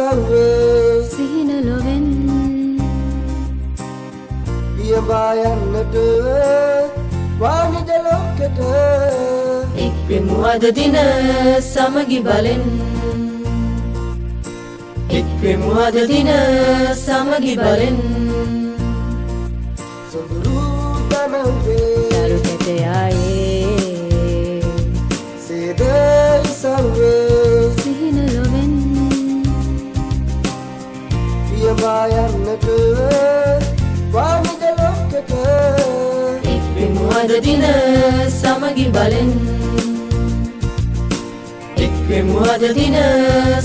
sarve Sihina loven Piyabayannat Wanija lokata එක්වෙමු අද දින සමගි බලෙන් එක්වෙමු අද දින සමගි බලෙන් Sunduru danawe දරු කැටයායේ Sedai sarve සිහින ලොවෙන් Piyabayannat Wanija lokata එක්වෙමු අද දින සමගි බලෙන් එක්වෙමු අද දින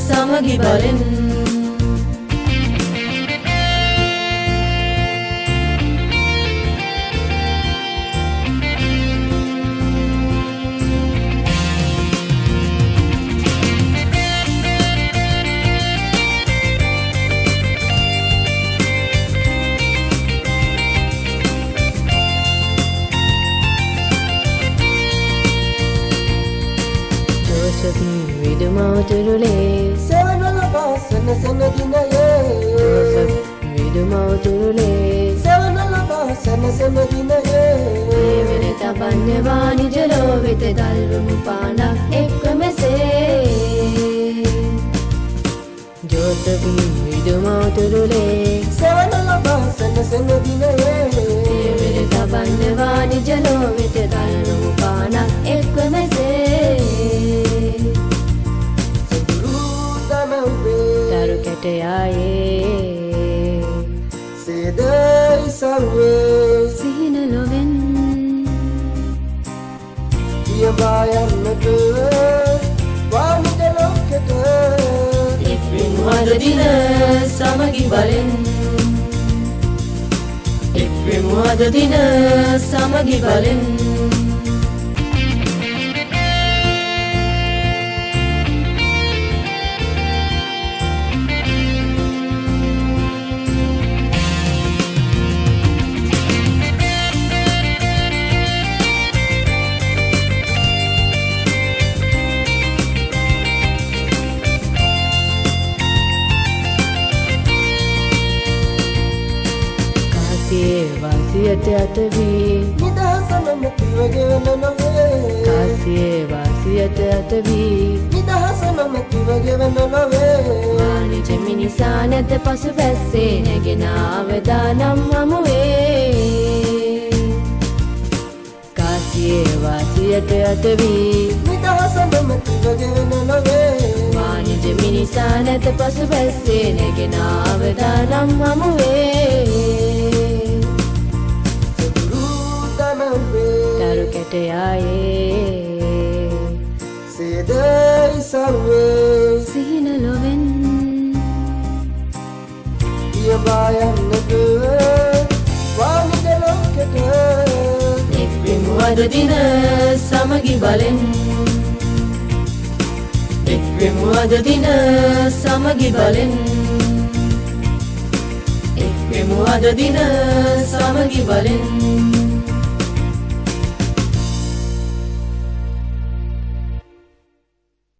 සමගි බලෙන් විදුමවතුරුලේ Sevanala sana sana dinaye විදුමවතුරුලේ Sevanala sana sana dinaye වෙන තබන්නේ වානිජලෝ වෙත දල්වමු පානක් එක්ව මෙසේ ජෝසපින් විදුමවතුරුලේ Sevanala sana sana dinaye වෙන තබන්නේ වානිජලෝ වෙත දල්වමු පානක් එක්ව මෙසේ දරු කැටයායේ Sedai sarve සිහින ලොවෙන් Piyabayannat Wanija lokata එක්වෙමු අද දින සමගි බලෙන් එක්වෙමු අද දින සමගි බලෙන් වාසියට අතවී Nidhasanamatiwa gevananave කාසියේ වාසියට අතවී Nidhasanamatiwa gevananave වානිජ මිනිසා නැත පසු බැස්සේ නැගෙන අවදානම් හමුවේ කාසියේ වාසියට අතවී Nidhasanamatiwa gevananave වානිජ මිනිසා නැත පසු බැස්සේ නැගෙන අවදානම් හමුවේ දරු කැටයායේ Sedai sarve සිහින ලොවෙන් Piyabayannat Wanija lokata එක්වෙමු අද දින සමගි බලෙන් එක්වෙමු අද දින සමගි බලෙන් එක්වෙමු අද දින සමගි බලෙන්